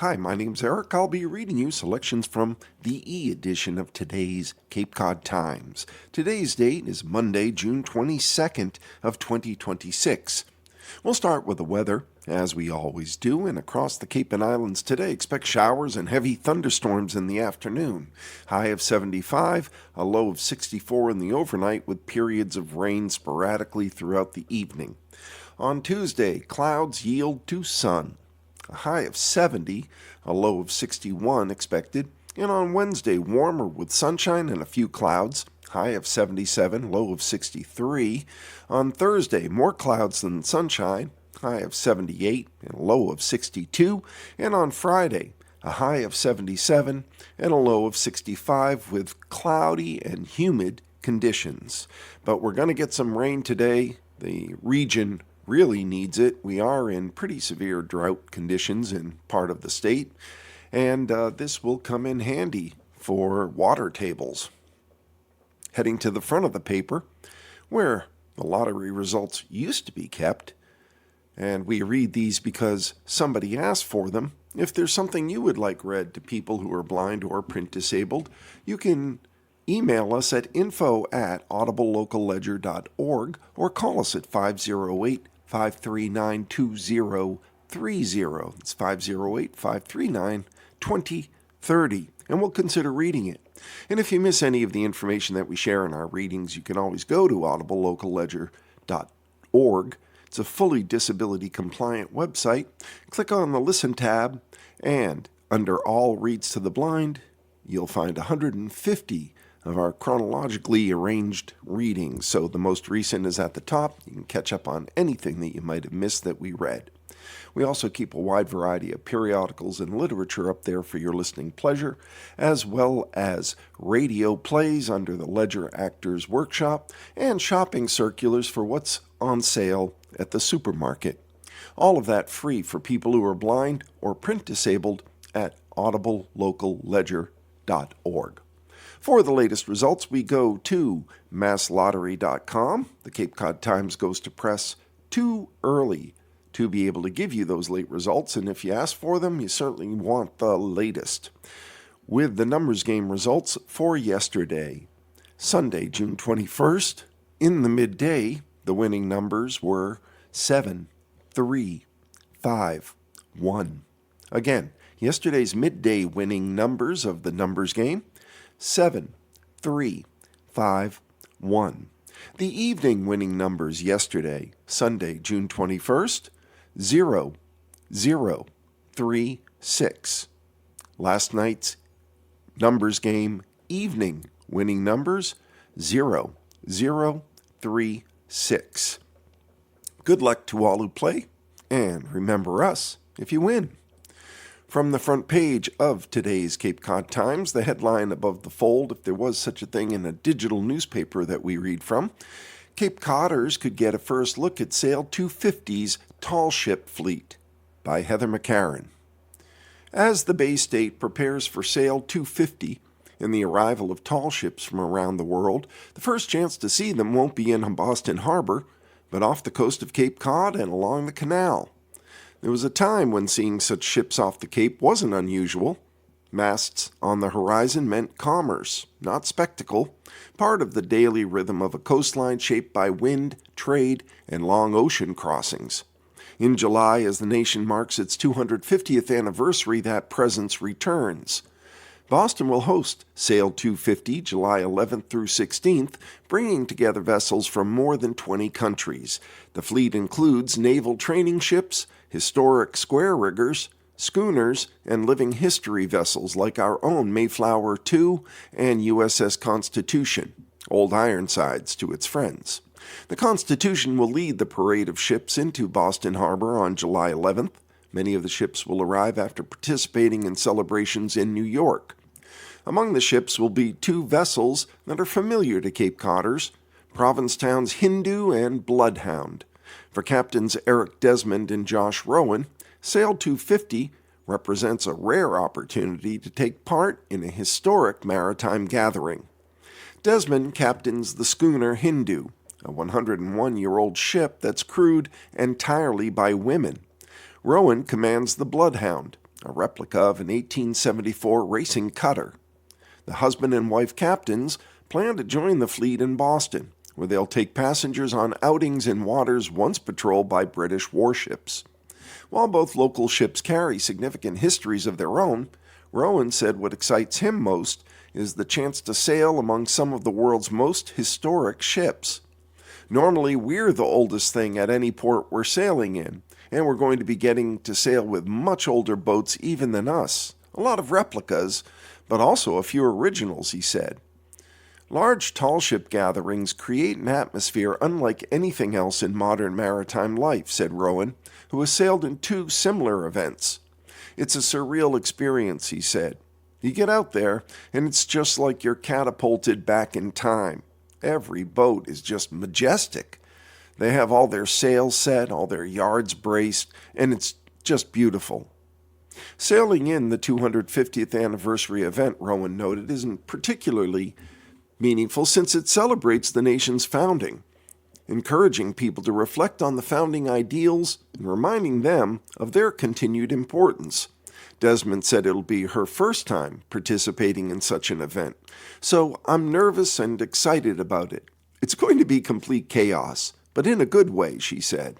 Hi, my name's Eric. I'll be reading you selections from the e-edition of today's Cape Cod Times. Today's date is Monday, June 22nd of 2026. We'll start with the weather, as we always do, and across the Cape and Islands today, expect showers and heavy thunderstorms in the afternoon. High of 75, a low of 64 in the overnight, with periods of rain sporadically throughout the evening. On Tuesday, clouds yield to sun. A high of 70, a low of 61 expected. And on Wednesday, warmer with sunshine and a few clouds. High of 77, low of 63. On Thursday, more clouds than sunshine. High of 78 and low of 62. And on Friday, a high of 77 and a low of 65 with cloudy and humid conditions. But we're going to get some rain today. The region really needs it. We are in pretty severe drought conditions in part of the state, and this will come in handy for water tables. Heading to the front of the paper, where the lottery results used to be kept, and we read these because somebody asked for them. If there's something you would like read to people who are blind or print disabled, you can email us at info@audiblelocalledger.org or call us at 508-539-2030. It's 508-539-2030, and we'll consider reading it. And if you miss any of the information that we share in our readings, you can always go to audiblelocalledger.org. It's a fully disability-compliant website. Click on the Listen tab, and under All Reads to the Blind, you'll find 150 of our chronologically arranged readings. So the most recent is at the top. You can catch up on anything that you might have missed that we read. We also keep a wide variety of periodicals and literature up there for your listening pleasure, as well as radio plays under the Ledger Actors Workshop and shopping circulars for what's on sale at the supermarket. All of that free for people who are blind or print disabled at audiblelocalledger.org. For the latest results, we go to masslottery.com. The Cape Cod Times goes to press too early to be able to give you those late results, and if you ask for them, you certainly want the latest. With the numbers game results for yesterday, Sunday, June 21st, in the midday, the winning numbers were 7, 3, 5, 1. Again, yesterday's midday winning numbers of the numbers game, 7, 3, 5, 1. The evening winning numbers yesterday, Sunday, June 21st, 0, 0, 3, 6. Last night's numbers game evening winning numbers, 0, 0, 3, 6. Good luck to all who play, and remember us if you win. From the front page of today's Cape Cod Times, the headline above the fold, if there was such a thing in a digital newspaper that we read from, Cape Codders could get a first look at Sail 250's tall ship fleet, by Heather McCarran. As the Bay State prepares for Sail 250 and the arrival of tall ships from around the world, the first chance to see them won't be in Boston Harbor, but off the coast of Cape Cod and along the canal. There was a time when seeing such ships off the Cape wasn't unusual. Masts on the horizon meant commerce, not spectacle, part of the daily rhythm of a coastline shaped by wind, trade, and long ocean crossings. In July, as the nation marks its 250th anniversary, that presence returns. Boston will host Sail 250 July 11th through 16th, bringing together vessels from more than 20 countries. The fleet includes naval training ships, historic square riggers, schooners, and living history vessels like our own Mayflower II and USS Constitution, Old Ironsides to its friends. The Constitution will lead the parade of ships into Boston Harbor on July 11th. Many of the ships will arrive after participating in celebrations in New York. Among the ships will be two vessels that are familiar to Cape Codders, Provincetown's Hindoo and Bloodhound. For Captains Eric Desmond and Josh Rowan, Sail 250 represents a rare opportunity to take part in a historic maritime gathering. Desmond captains the schooner Hindoo, a 101-year-old ship that's crewed entirely by women. Rowan commands the Bloodhound, a replica of an 1874 racing cutter. The husband and wife captains plan to join the fleet in Boston, where they'll take passengers on outings in waters once patrolled by British warships. While both local ships carry significant histories of their own, Rowan said what excites him most is the chance to sail among some of the world's most historic ships. Normally, we're the oldest thing at any port we're sailing in, and we're going to be getting to sail with much older boats even than us. A lot of replicas, but also a few originals, he said. Large tall ship gatherings create an atmosphere unlike anything else in modern maritime life, said Rowan, who has sailed in 2 similar events. It's a surreal experience, he said. You get out there, and it's just like you're catapulted back in time. Every boat is just majestic. They have all their sails set, all their yards braced, and it's just beautiful. Sailing in the 250th anniversary event, Rowan noted, isn't particularly meaningful since it celebrates the nation's founding, encouraging people to reflect on the founding ideals and reminding them of their continued importance. Desmond said it'll be her first time participating in such an event, so I'm nervous and excited about it. It's going to be complete chaos, but in a good way, she said.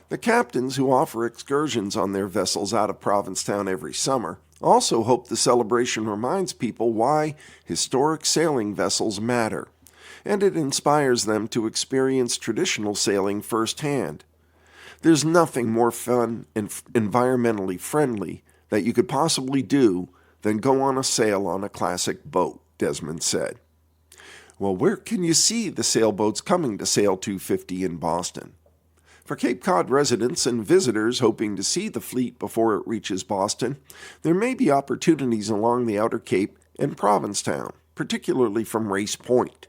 The captains who offer excursions on their vessels out of Provincetown every summer also hope the celebration reminds people why historic sailing vessels matter, and it inspires them to experience traditional sailing firsthand. There's nothing more fun and environmentally friendly that you could possibly do than go on a sail on a classic boat, Desmond said. Well, where can you see the sailboats coming to Sail 250 in Boston? For Cape Cod residents and visitors hoping to see the fleet before it reaches Boston, there may be opportunities along the Outer Cape and Provincetown, particularly from Race Point.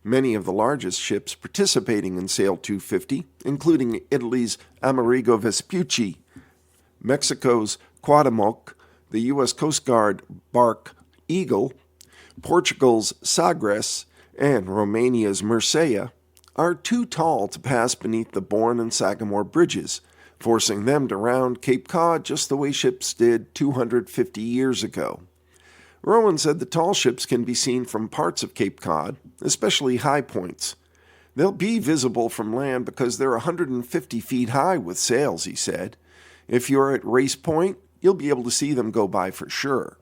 Many of the largest ships participating in Sail 250, including Italy's Amerigo Vespucci, Mexico's Cuauhtémoc, the U.S. Coast Guard bark Eagle, Portugal's Sagres, and Romania's Mircea, are too tall to pass beneath the Bourne and Sagamore bridges, forcing them to round Cape Cod just the way ships did 250 years ago. Rowan said the tall ships can be seen from parts of Cape Cod, especially high points. They'll be visible from land because they're 150 feet high with sails, he said. If you're at Race Point, you'll be able to see them go by for sure.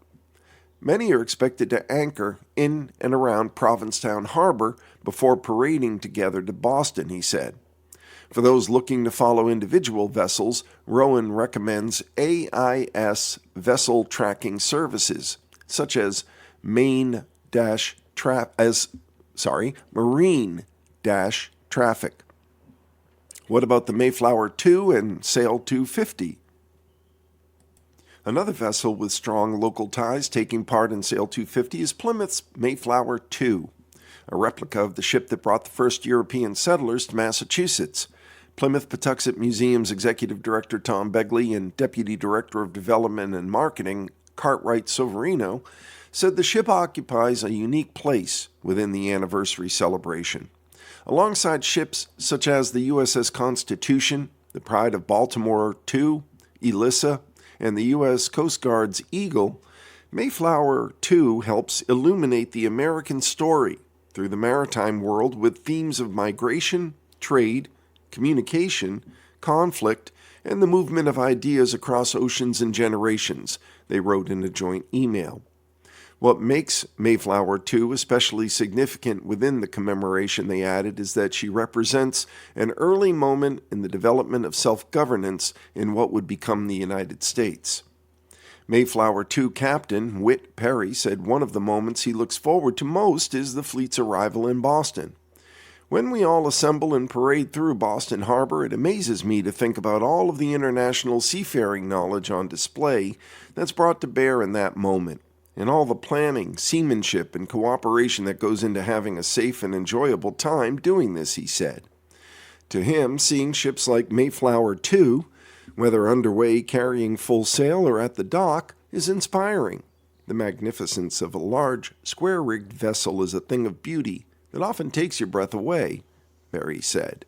Many are expected to anchor in and around Provincetown Harbor before parading together to Boston, he said. For those looking to follow individual vessels, Rowan recommends AIS vessel tracking services, such as marine-traffic. What about the Mayflower 2 and Sail 250? Another vessel with strong local ties taking part in Sail 250 is Plymouth's Mayflower 2, a replica of the ship that brought the first European settlers to Massachusetts. Plymouth Patuxent Museum's Executive Director Tom Begley and Deputy Director of Development and Marketing Cartwright Soverino said the ship occupies a unique place within the anniversary celebration. Alongside ships such as the USS Constitution, the Pride of Baltimore II, Elissa, and the U.S. Coast Guard's Eagle, Mayflower 2 helps illuminate the American story through the maritime world with themes of migration, trade, communication, conflict, and the movement of ideas across oceans and generations, they wrote in a joint email. What makes Mayflower 2 especially significant within the commemoration, they added, is that she represents an early moment in the development of self-governance in what would become the United States. Mayflower 2 Captain Whit Perry said one of the moments he looks forward to most is the fleet's arrival in Boston. When we all assemble and parade through Boston Harbor, it amazes me to think about all of the international seafaring knowledge on display that's brought to bear in that moment, and all the planning, seamanship, and cooperation that goes into having a safe and enjoyable time doing this, he said. To him, seeing ships like Mayflower 2, whether underway carrying full sail or at the dock, is inspiring. The magnificence of a large, square-rigged vessel is a thing of beauty that often takes your breath away, Barry said.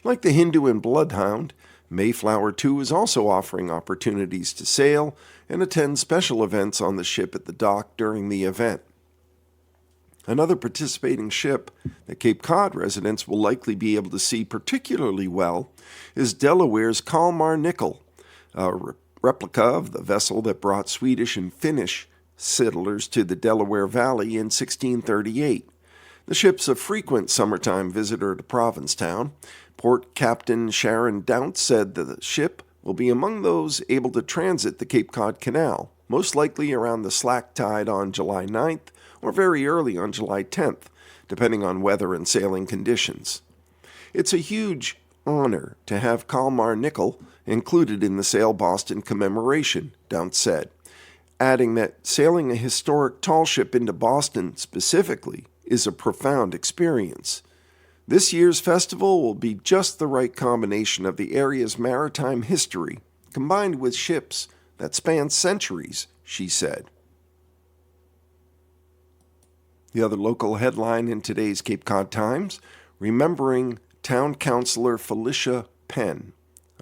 Like the Hindu and Bloodhound, Mayflower, too, is also offering opportunities to sail and attend special events on the ship at the dock during the event. Another participating ship that Cape Cod residents will likely be able to see particularly well is Delaware's Kalmar Nyckel, a replica of the vessel that brought Swedish and Finnish settlers to the Delaware Valley in 1638. The ship's a frequent summertime visitor to Provincetown. Port Captain Sharon Dounce said that the ship will be among those able to transit the Cape Cod Canal, most likely around the slack tide on July 9th or very early on July 10th, depending on weather and sailing conditions. It's a huge honor to have Kalmar Nyckel included in the Sail Boston commemoration, Dounce said, adding that sailing a historic tall ship into Boston specifically is a profound experience. This year's festival will be just the right combination of the area's maritime history combined with ships that span centuries, she said. The other local headline in today's Cape Cod Times, remembering Town Councilor Felicia Penn,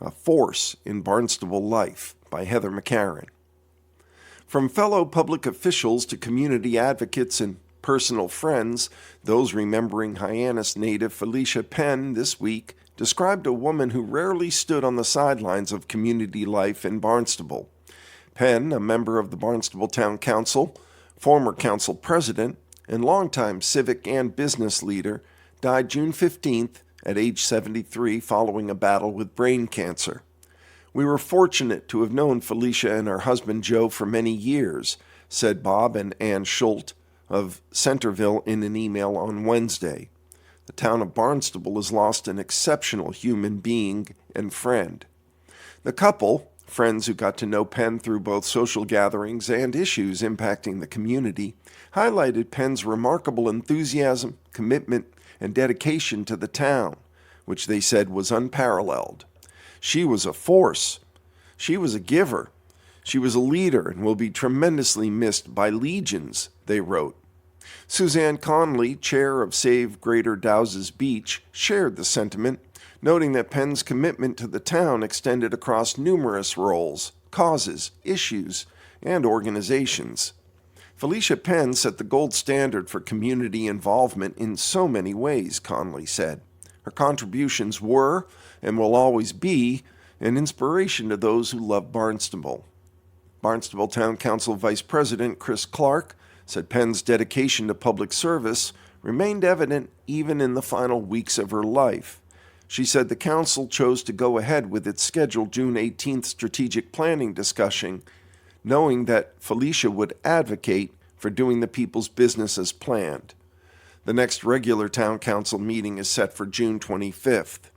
a force in Barnstable life, by Heather McCarran. From fellow public officials to community advocates and personal friends, those remembering Hyannis native Felicia Penn this week described a woman who rarely stood on the sidelines of community life in Barnstable. Penn, a member of the Barnstable Town Council, former council president, and longtime civic and business leader, died June 15th at age 73 following a battle with brain cancer. We were fortunate to have known Felicia and her husband Joe for many years, said Bob and Ann Schult of Centerville in an email on Wednesday. The town of Barnstable has lost an exceptional human being and friend. The couple, friends who got to know Penn through both social gatherings and issues impacting the community, highlighted Penn's remarkable enthusiasm, commitment, and dedication to the town, which they said was unparalleled. She was a force. She was a giver. She was a leader and will be tremendously missed by legions, they wrote. Suzanne Conley, chair of Save Greater Dowses Beach, shared the sentiment, noting that Penn's commitment to the town extended across numerous roles, causes, issues, and organizations. Felicia Penn set the gold standard for community involvement in so many ways, Conley said. Her contributions were, and will always be, an inspiration to those who love Barnstable. Barnstable Town Council Vice President Chris Clark said Penn's dedication to public service remained evident even in the final weeks of her life. She said the council chose to go ahead with its scheduled June 18th strategic planning discussion, knowing that Felicia would advocate for doing the people's business as planned. The next regular town council meeting is set for June 25th.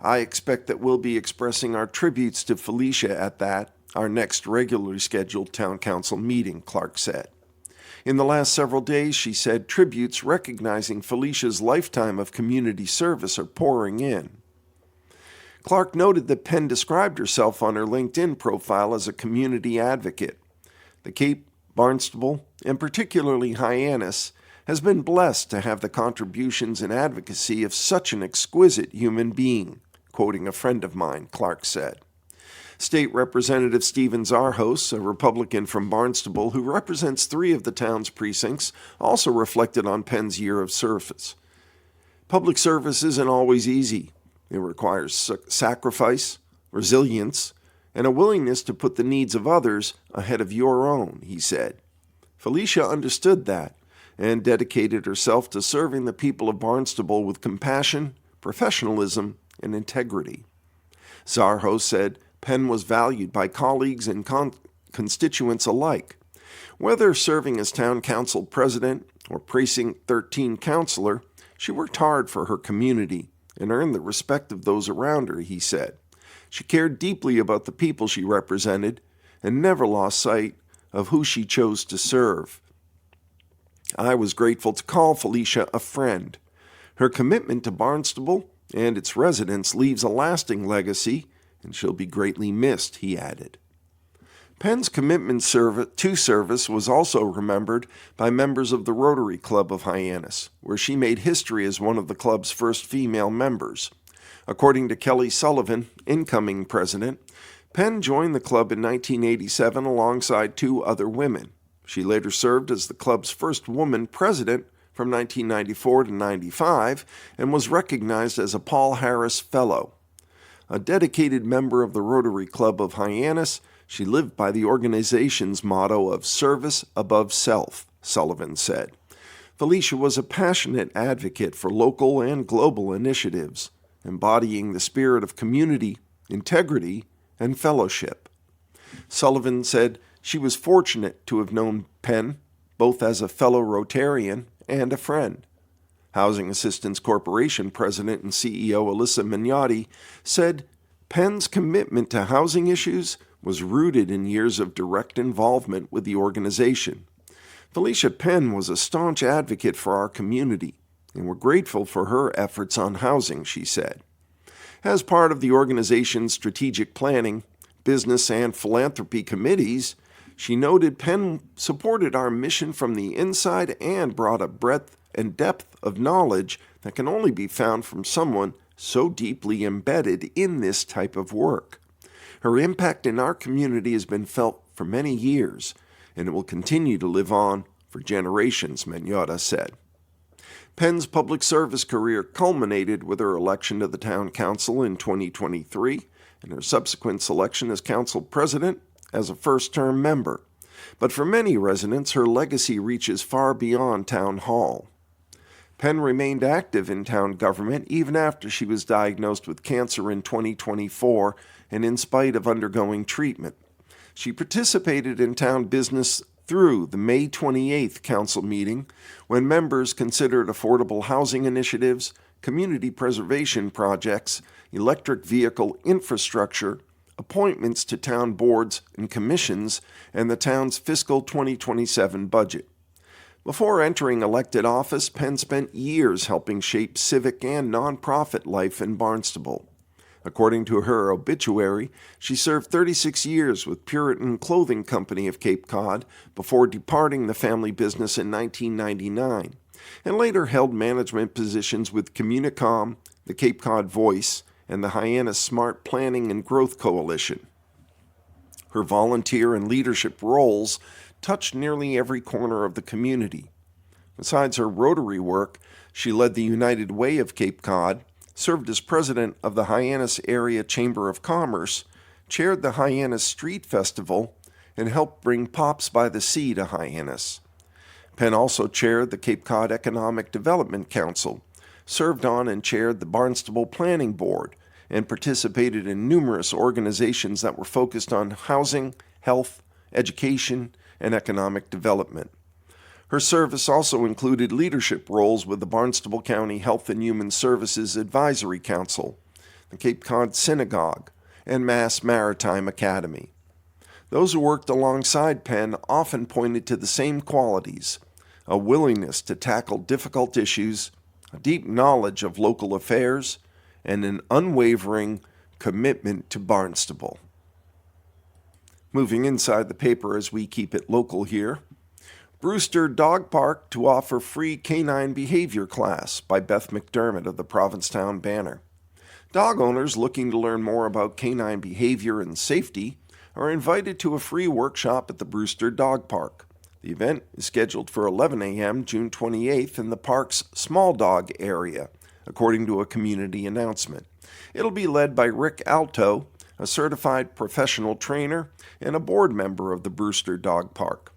I expect that we'll be expressing our tributes to Felicia at that, our next regularly scheduled town council meeting, Clark said. In the last several days, she said, tributes recognizing Felicia's lifetime of community service are pouring in. Clark noted that Penn described herself on her LinkedIn profile as a community advocate. The Cape, Barnstable, and particularly Hyannis, has been blessed to have the contributions and advocacy of such an exquisite human being, quoting a friend of mine, Clark said. State Representative Stephen Zarhos, a Republican from Barnstable who represents 3 of the town's precincts, also reflected on Penn's year of service. Public service isn't always easy. It requires sacrifice, resilience, and a willingness to put the needs of others ahead of your own, he said. Felicia understood that and dedicated herself to serving the people of Barnstable with compassion, professionalism, and integrity. Zarhos said Penn was valued by colleagues and constituents alike. Whether serving as town council president or precinct 13 councilor, she worked hard for her community and earned the respect of those around her, he said. She cared deeply about the people she represented and never lost sight of who she chose to serve. I was grateful to call Felicia a friend. Her commitment to Barnstable and its residents leaves a lasting legacy, and she'll be greatly missed, he added. Penn's commitment to service was also remembered by members of the Rotary Club of Hyannis, where she made history as one of the club's first female members. According to Kelly Sullivan, incoming president, Penn joined the club in 1987 alongside two other women. She later served as the club's first woman president from 1994 to 95 and was recognized as a Paul Harris Fellow. A dedicated member of the Rotary Club of Hyannis, she lived by the organization's motto of service above self, Sullivan said. Felicia was a passionate advocate for local and global initiatives, embodying the spirit of community, integrity, and fellowship. Sullivan said she was fortunate to have known Penn, both as a fellow Rotarian and a friend. Housing Assistance Corporation President and CEO Alyssa Mignotti said Penn's commitment to housing issues was rooted in years of direct involvement with the organization. Felicia Penn was a staunch advocate for our community, and we're grateful for her efforts on housing, she said. As part of the organization's strategic planning, business, and philanthropy committees, she noted Penn supported our mission from the inside and brought a breadth and depth of knowledge that can only be found from someone so deeply embedded in this type of work. Her impact in our community has been felt for many years, and it will continue to live on for generations, Mignotta said. Penn's public service career culminated with her election to the town council in 2023 and her subsequent selection as council president as a first-term member. But for many residents, her legacy reaches far beyond town hall. Penn remained active in town government even after she was diagnosed with cancer in 2024 and in spite of undergoing treatment. She participated in town business through the May 28th council meeting when members considered affordable housing initiatives, community preservation projects, electric vehicle infrastructure, appointments to town boards and commissions, and the town's fiscal 2027 budget. Before entering elected office, Penn spent years helping shape civic and nonprofit life in Barnstable. According to her obituary, she served 36 years with Puritan Clothing Company of Cape Cod before departing the family business in 1999, and later held management positions with Communicom, the Cape Cod Voice, and the Hyannis Smart Planning and Growth Coalition. Her volunteer and leadership roles touched nearly every corner of the community. Besides her Rotary work, she led the United Way of Cape Cod, served as president of the Hyannis Area Chamber of Commerce, chaired the Hyannis Street Festival, and helped bring Pops by the Sea to Hyannis. Penn also chaired the Cape Cod Economic Development Council, served on and chaired the Barnstable Planning Board, and participated in numerous organizations that were focused on housing, health, education, and economic development. Her service also included leadership roles with the Barnstable County Health and Human Services Advisory Council, the Cape Cod Synagogue, and Mass Maritime Academy. Those who worked alongside Penn often pointed to the same qualities: a willingness to tackle difficult issues, a deep knowledge of local affairs, and an unwavering commitment to Barnstable. Moving inside the paper as we keep it local here, Brewster Dog Park to offer free canine behavior class by Beth McDermott of the Provincetown Banner. Dog owners looking to learn more about canine behavior and safety are invited to a free workshop at the Brewster Dog Park. The event is scheduled for 11 a.m. June 28th in the park's small dog area, according to a community announcement. It'll be led by Rick Alto, a certified professional trainer and a board member of the Brewster Dog Park.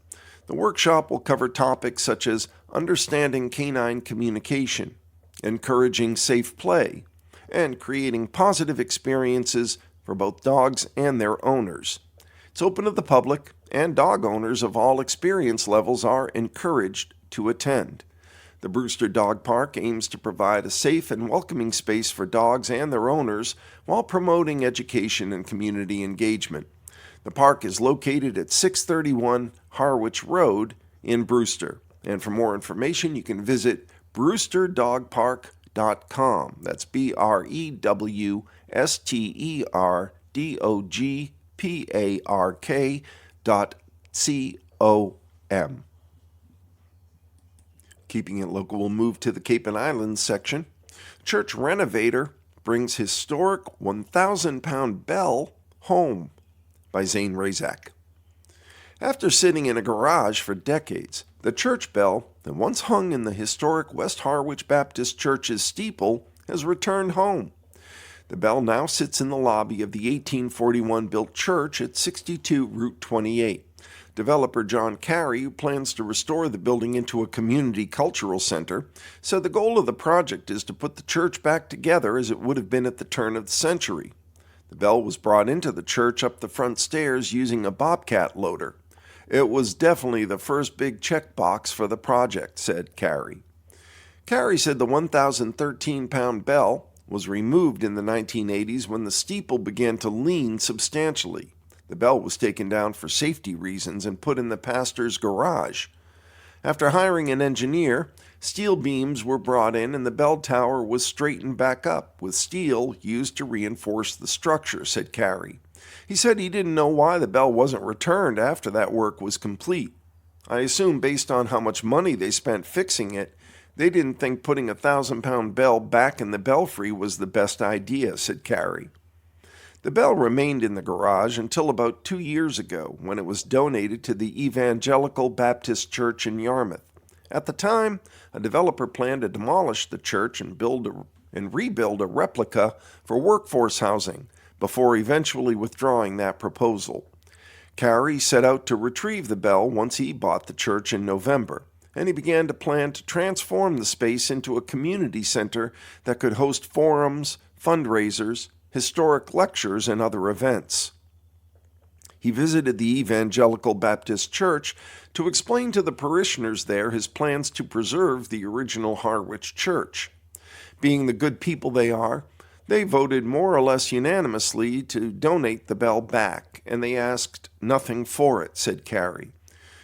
The workshop will cover topics such as understanding canine communication, encouraging safe play, and creating positive experiences for both dogs and their owners. It's open to the public, and dog owners of all experience levels are encouraged to attend. The Brewster Dog Park aims to provide a safe and welcoming space for dogs and their owners while promoting education and community engagement. The park is located at 631 Harwich Road in Brewster. And for more information, you can visit brewsterdogpark.com. That's BREWSTERDOGPARK.com. Keeping it local, we'll move to the Cape and Islands section. Church renovator brings historic 1,000-pound bell home by Zane Razak. After sitting in a garage for decades, the church bell that once hung in the historic West Harwich Baptist Church's steeple has returned home. The bell now sits in the lobby of the 1841-built church at 62 Route 28. Developer John Carey, who plans to restore the building into a community cultural center, said the goal of the project is to put the church back together as it would have been at the turn of the century. The bell was brought into the church up the front stairs using a Bobcat loader. It was definitely the first big checkbox for the project, said Carey. Carey said the 1,013-pound bell was removed in the 1980s when the steeple began to lean substantially. The bell was taken down for safety reasons and put in the pastor's garage. After hiring an engineer, steel beams were brought in and the bell tower was straightened back up with steel used to reinforce the structure, said Carey. He said he didn't know why the bell wasn't returned after that work was complete. I assume based on how much money they spent fixing it, they didn't think putting a 1,000-pound bell back in the belfry was the best idea, said Carey. The bell remained in the garage until about 2 years ago when it was donated to the Evangelical Baptist Church in Yarmouth. At the time, a developer planned to demolish the church and rebuild a replica for workforce housing before eventually withdrawing that proposal. Carey set out to retrieve the bell once he bought the church in November, and he began to plan to transform the space into a community center that could host forums, fundraisers, historic lectures, and other events. He visited the Evangelical Baptist Church to explain to the parishioners there his plans to preserve the original Harwich Church. Being the good people they are, they voted more or less unanimously to donate the bell back, and they asked nothing for it, said Carey.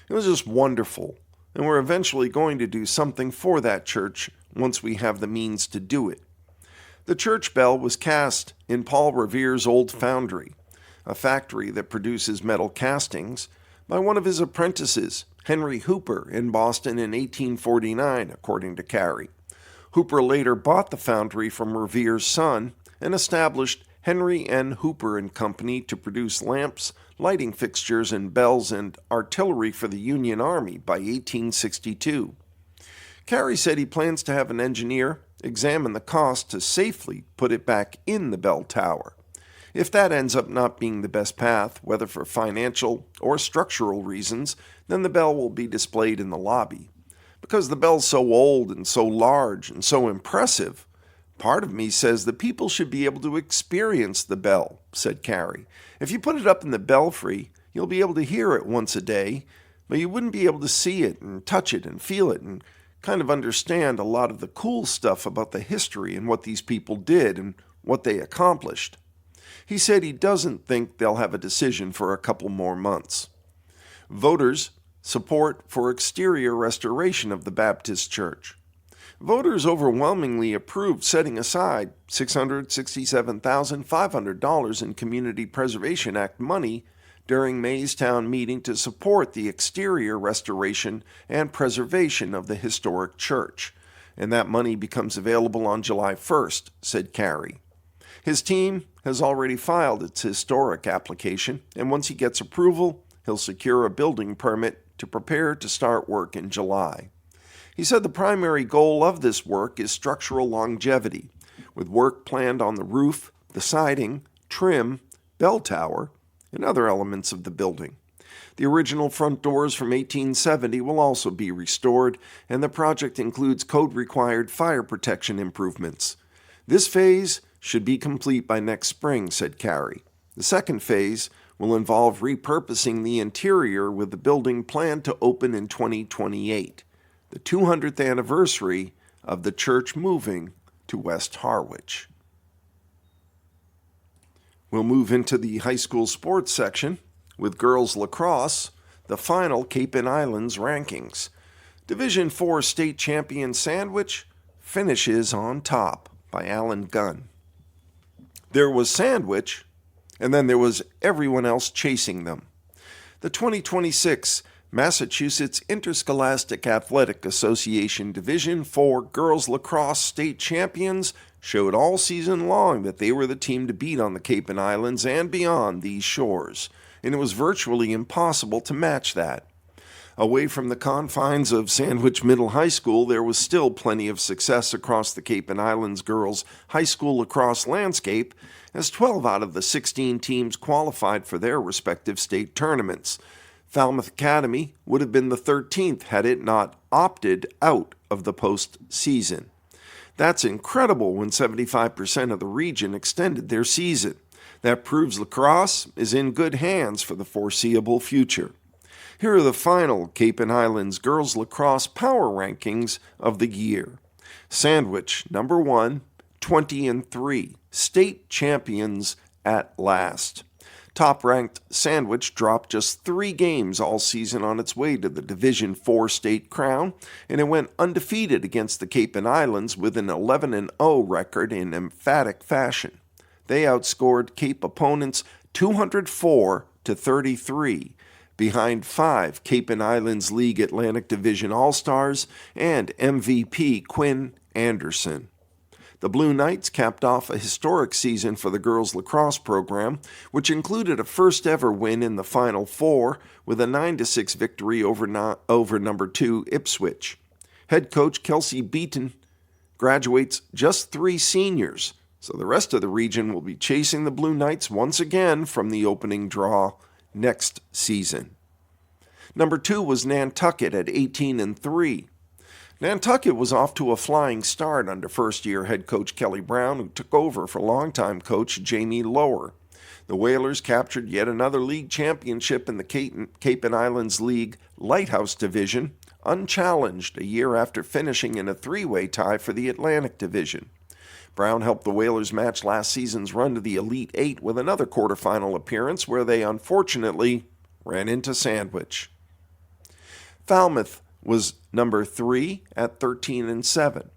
It was just wonderful, and we're eventually going to do something for that church once we have the means to do it. The church bell was cast in Paul Revere's old foundry, a factory that produces metal castings, by one of his apprentices, Henry Hooper, in Boston in 1849, according to Carey. Hooper later bought the foundry from Revere's son and established Henry N. Hooper and Company to produce lamps, lighting fixtures, and bells and artillery for the Union Army by 1862. Carey said he plans to have an engineer examine the cost to safely put it back in the bell tower. If that ends up not being the best path, whether for financial or structural reasons, then the bell will be displayed in the lobby. Because the bell's so old and so large and so impressive, part of me says the people should be able to experience the bell, said Carey. If you put it up in the belfry, you'll be able to hear it once a day, but you wouldn't be able to see it and touch it and feel it and kind of understand a lot of the cool stuff about the history and what these people did and what they accomplished. He said he doesn't think they'll have a decision for a couple more months. Voters support for exterior restoration of the Baptist Church. Voters overwhelmingly approved setting aside $667,500 in Community Preservation Act money during May's town meeting to support the exterior restoration and preservation of the historic church, and that money becomes available on July 1st, said Carey. His team has already filed its historic application, and once he gets approval, he'll secure a building permit to prepare to start work in July. He said the primary goal of this work is structural longevity, with work planned on the roof, the siding, trim, bell tower, and other elements of the building. The original front doors from 1870 will also be restored, and the project includes code-required fire protection improvements. This phase should be complete by next spring, said Carey. The second phase will involve repurposing the interior with the building planned to open in 2028, the 200th anniversary of the church moving to West Harwich. We'll move into the high school sports section with girls lacrosse, the final Cape and Islands rankings. Division IV state champion Sandwich finishes on top by Alan Gunn. There was Sandwich, and then there was everyone else chasing them. The 2026 Massachusetts Interscholastic Athletic Association Division IV girls lacrosse state champions showed all season long that they were the team to beat on the Cape and Islands and beyond these shores, and it was virtually impossible to match that. Away from the confines of Sandwich Middle High School, there was still plenty of success across the Cape and Islands girls' high school lacrosse landscape, as 12 out of the 16 teams qualified for their respective state tournaments. Falmouth Academy would have been the 13th had it not opted out of the postseason. That's incredible when 75% of the region extended their season. That proves lacrosse is in good hands for the foreseeable future. Here are the final Cape and Islands girls lacrosse power rankings of the year. Sandwich, number 1, 20-3, state champions at last. Top-ranked Sandwich dropped just 3 games all season on its way to the Division IV state crown, and it went undefeated against the Cape and Islands with an 11-0 record in emphatic fashion. They outscored Cape opponents 204-33, behind 5 Cape and Islands League Atlantic Division All-Stars and MVP Quinn Anderson. The Blue Knights capped off a historic season for the girls' lacrosse program, which included a first-ever win in the Final Four with a 9-6 victory over number 2 Ipswich. Head coach Kelsey Beaton graduates just 3 seniors, so the rest of the region will be chasing the Blue Knights once again from the opening draw next season. Number 2 was Nantucket at 18-3. Nantucket was off to a flying start under first-year head coach Kelly Brown, who took over for longtime coach Jamie Lower. The Whalers captured yet another league championship in the Cape and Islands League Lighthouse Division, unchallenged a year after finishing in a 3-way tie for the Atlantic Division. Brown helped the Whalers match last season's run to the Elite Eight with another quarterfinal appearance where they unfortunately ran into Sandwich. Falmouth was number 3 at 13-7.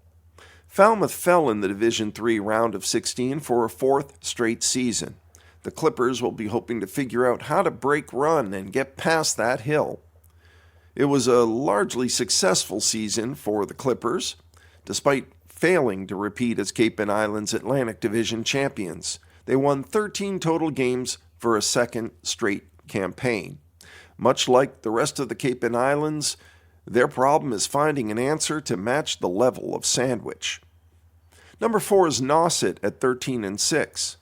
Falmouth fell in the Division III round of 16 for a 4th straight season. The Clippers will be hoping to figure out how to break run and get past that hill. It was a largely successful season for the Clippers, despite failing to repeat as Cape and Islands Atlantic Division champions. They won 13 total games for a second straight campaign. Much like the rest of the Cape and Islands, their problem is finding an answer to match the level of Sandwich. Number 4 is Nauset at 13-6.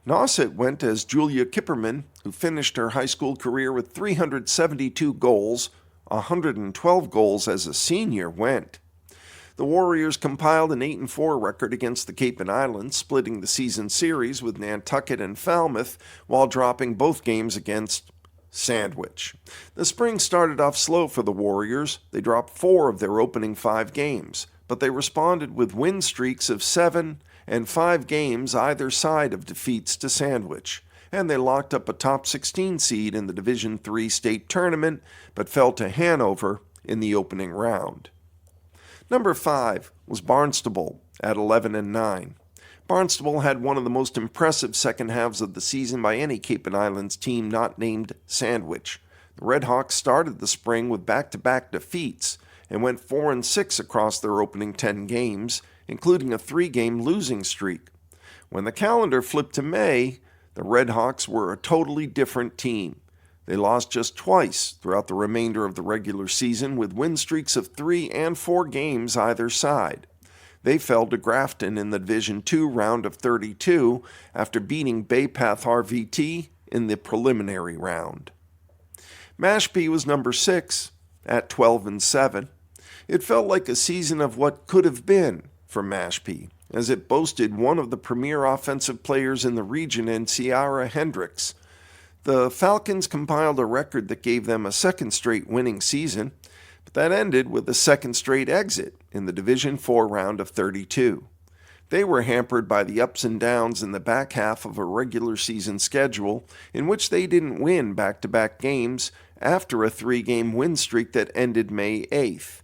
Nauset went as Julia Kipperman, who finished her high school career with 372 goals, 112 goals as a senior went. The Warriors compiled an 8-4 record against the Cape and Islands, splitting the season series with Nantucket and Falmouth while dropping both games against Sandwich. The spring started off slow for the Warriors. They dropped 4 of their opening 5 games, but they responded with win streaks of 7 and 5 games either side of defeats to Sandwich, and they locked up a top 16 seed in the Division III state tournament, but fell to Hanover in the opening round. Number 5 was Barnstable at 11-9. Barnstable had one of the most impressive second halves of the season by any Cape and Islands team not named Sandwich. The Red Hawks started the spring with back-to-back defeats and went 4-6 across their opening 10 games, including a 3-game losing streak. When the calendar flipped to May, the Red Hawks were a totally different team. They lost just twice throughout the remainder of the regular season with win streaks of 3 and 4 games either side. They fell to Grafton in the Division II round of 32 after beating Bay Path RVT in the preliminary round. Mashpee was number 6 at 12-7. It felt like a season of what could have been for Mashpee, as it boasted one of the premier offensive players in the region in Ciara Hendricks. The Falcons compiled a record that gave them a second straight winning season, but that ended with a second straight exit in the Division IV round of 32. They were hampered by the ups and downs in the back half of a regular season schedule in which they didn't win back-to-back games after a 3-game win streak that ended May 8th.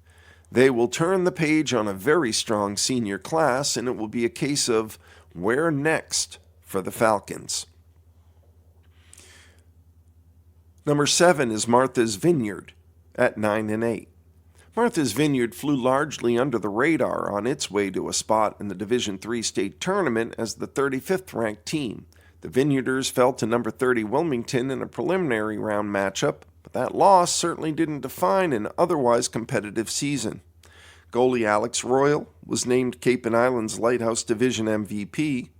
They will turn the page on a very strong senior class, and it will be a case of where next for the Falcons. Number 7 is Martha's Vineyard at 9-8. Martha's Vineyard flew largely under the radar on its way to a spot in the Division III state tournament as the 35th ranked team. The Vineyarders fell to number 30 Wilmington in a preliminary round matchup, but that loss certainly didn't define an otherwise competitive season. Goalie Alex Royal was named Cape and Islands Lighthouse Division MVP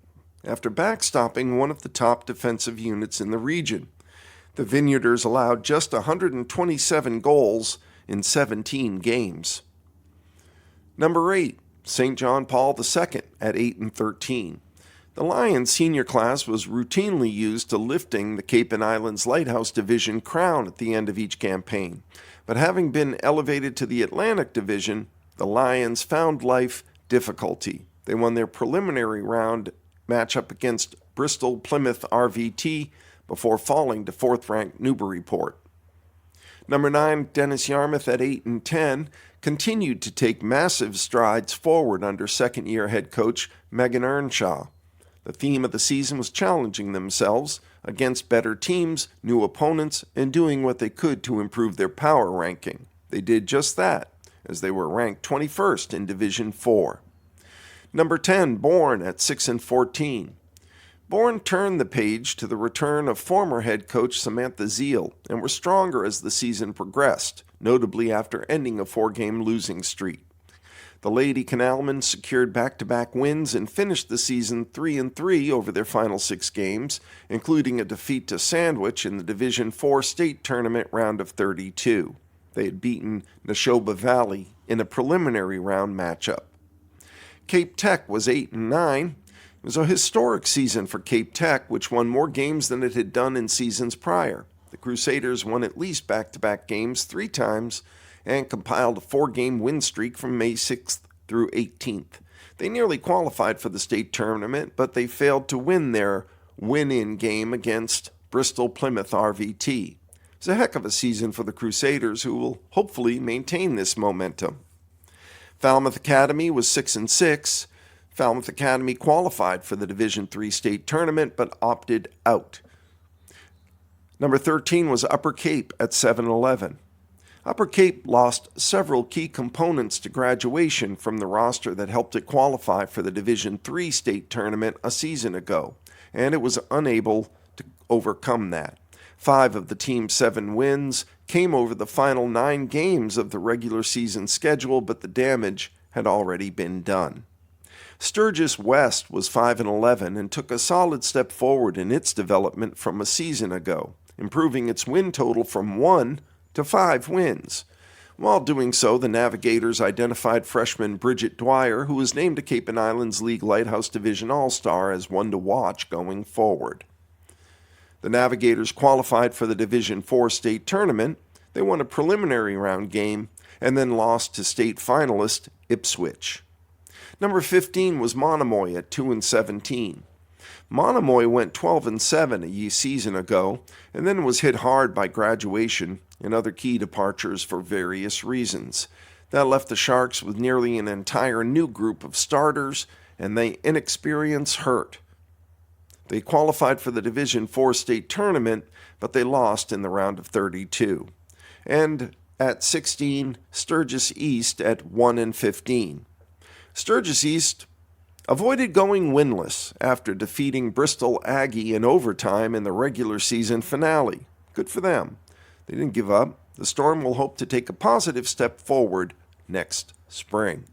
after backstopping one of the top defensive units in the region. The Vineyarders allowed just 127 goals in 17 games. Number 8, St. John Paul II at 8-13. The Lions senior class was routinely used to lifting the Cape and Islands Lighthouse Division crown at the end of each campaign. But having been elevated to the Atlantic Division, the Lions found life difficulty. They won their preliminary round matchup against Bristol Plymouth RVT before falling to 4th-ranked Newburyport. Number 9, Dennis Yarmouth at 8-10 continued to take massive strides forward under second-year head coach Megan Earnshaw. The theme of the season was challenging themselves against better teams, new opponents, and doing what they could to improve their power ranking. They did just that, as they were ranked 21st in Division 4. Number 10, Bourne at 6-14. Bourne turned the page to the return of former head coach Samantha Zeal and were stronger as the season progressed, notably after ending a 4-game losing streak. The Lady Canalmen secured back-to-back wins and finished the season 3-3 over their final 6 games, including a defeat to Sandwich in the Division 4 state tournament round of 32. They had beaten Neshoba Valley in a preliminary round matchup. Cape Tech was 8-9. It was a historic season for Cape Tech, which won more games than it had done in seasons prior. The Crusaders won at least back-to-back games 3 times and compiled a 4-game win streak from May 6th through 18th. They nearly qualified for the state tournament, but they failed to win their win-in game against Bristol Plymouth RVT. It was a heck of a season for the Crusaders, who will hopefully maintain this momentum. Falmouth Academy was 6-6. Falmouth Academy qualified for the Division III state tournament but opted out. Number 13 was Upper Cape at 7-11. Upper Cape lost several key components to graduation from the roster that helped it qualify for the Division III state tournament a season ago, and it was unable to overcome that. 5 of the team's 7 wins came over the final 9 games of the regular season schedule, but the damage had already been done. Sturgis West was 5-11 and took a solid step forward in its development from a season ago, improving its win total from 1 to 5 wins. While doing so, the Navigators identified freshman Bridget Dwyer, who was named a Cape and Islands League Lighthouse Division All-Star, as one to watch going forward. The Navigators qualified for the Division IV state tournament. They won a preliminary round game and then lost to state finalist Ipswich. Number 15 was Monomoy at 2-17. Monomoy went 12-7 a season ago and then was hit hard by graduation and other key departures for various reasons. That left the Sharks with nearly an entire new group of starters, and the inexperience hurt. They qualified for the Division IV state tournament, but they lost in the round of 32. And at 16, Sturgis East at 1-15. Sturgis East avoided going winless after defeating Bristol Aggie in overtime in the regular season finale. Good for them. They didn't give up. The Storm will hope to take a positive step forward next spring.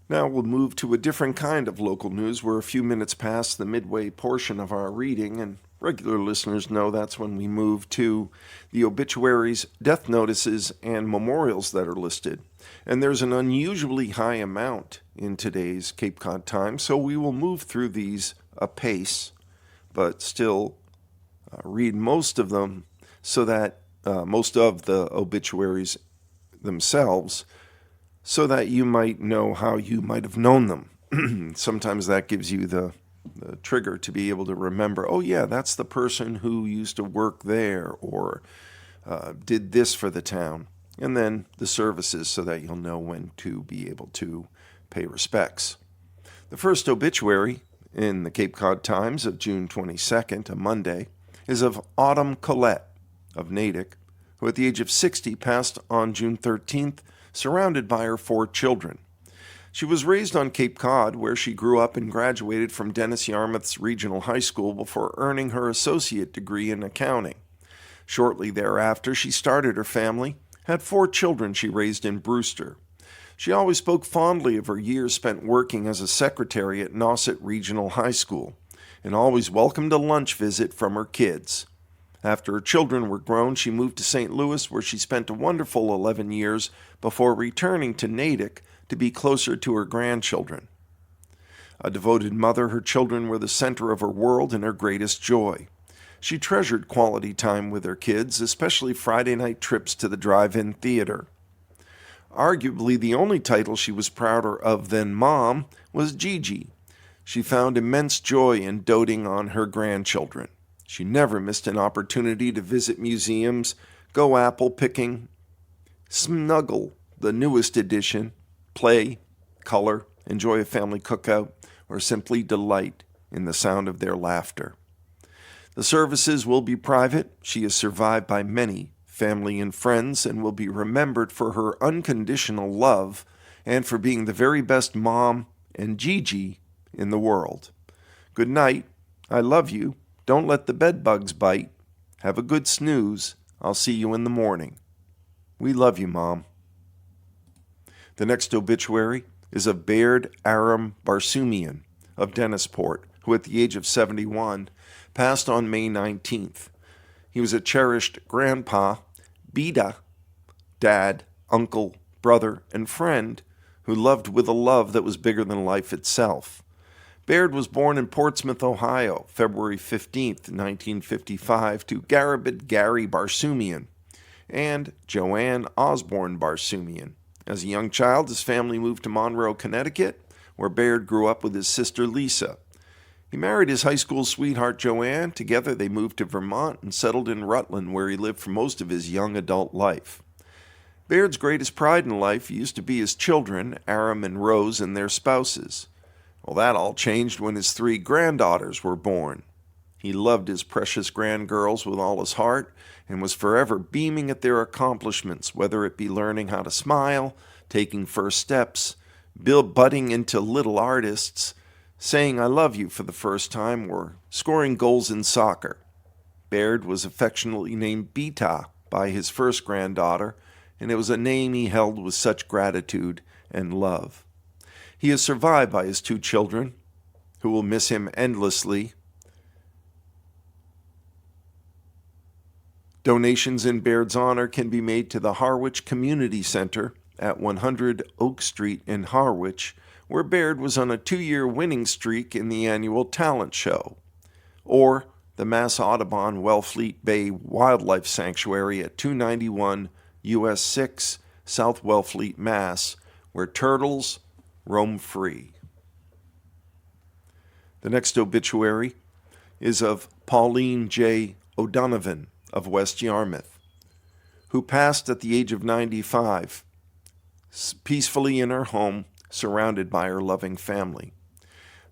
Now we'll move to a different kind of local news. We're a few minutes past the midway portion of our reading, and regular listeners know that's when we move to the obituaries, death notices, and memorials that are listed. And there's an unusually high amount in today's Cape Cod Times, so we will move through these apace, but still read most of them so that most of the obituaries themselves, so that you might know how you might have known them. Sometimes that gives you the trigger to be able to remember, oh yeah, that's the person who used to work there or did this for the town. And then the services so that you'll know when to be able to pay respects. The first obituary in the Cape Cod Times of June 22nd, a Monday, is of Autumn Collette. of Natick, who at the age of 60 passed on June 13th, surrounded by her 4 children. She was raised on Cape Cod, where she grew up and graduated from Dennis Yarmouth's Regional High School before earning her associate degree in accounting. Shortly thereafter, she started her family, had 4 children she raised in Brewster. She always spoke fondly of her years spent working as a secretary at Nauset Regional High School, and always welcomed a lunch visit from her kids. After her children were grown, she moved to St. Louis, where she spent a wonderful 11 years before returning to Natick to be closer to her grandchildren. A devoted mother, her children were the center of her world and her greatest joy. She treasured quality time with her kids, especially Friday night trips to the drive-in theater. Arguably the only title she was prouder of than Mom was Gigi. She found immense joy in doting on her grandchildren. She never missed an opportunity to visit museums, go apple picking, snuggle the newest edition, play, color, enjoy a family cookout, or simply delight in the sound of their laughter. The services will be private. She is survived by many family and friends, and will be remembered for her unconditional love and for being the very best mom and Gigi in the world. Good night. I love you. Don't let the bed bugs bite. Have a good snooze. I'll see you in the morning. We love you, Mom. The next obituary is of Baird Aram Barsoomian of Dennisport, who at the age of 71 passed on May 19th. He was a cherished grandpa, Bida, dad, uncle, brother, and friend who loved with a love that was bigger than life itself. Baird was born in Portsmouth, Ohio, February 15th, 1955, to Garibald Gary Barsoomian and Joanne Osborne Barsoomian. As a young child, his family moved to Monroe, Connecticut, where Baird grew up with his sister Lisa. He married his high school sweetheart Joanne. Together they moved to Vermont and settled in Rutland, where he lived for most of his young adult life. Baird's greatest pride in life used to be his children, Aram and Rose, and their spouses. Well, that all changed when his 3 granddaughters were born. He loved his precious grandgirls with all his heart and was forever beaming at their accomplishments, whether it be learning how to smile, taking first steps, budding into little artists, saying I love you for the first time, or scoring goals in soccer. Baird was affectionately named Bita by his first granddaughter, and it was a name he held with such gratitude and love. He is survived by his 2 children, who will miss him endlessly. Donations in Baird's honor can be made to the Harwich Community Center at 100 Oak Street in Harwich, where Baird was on a 2-year winning streak in the annual talent show, or the Mass Audubon Wellfleet Bay Wildlife Sanctuary at 291 US 6 South Wellfleet, Mass., where turtles roam free. The next obituary is of Pauline J. O'Donovan of West Yarmouth, who passed at the age of 95, peacefully in her home, surrounded by her loving family.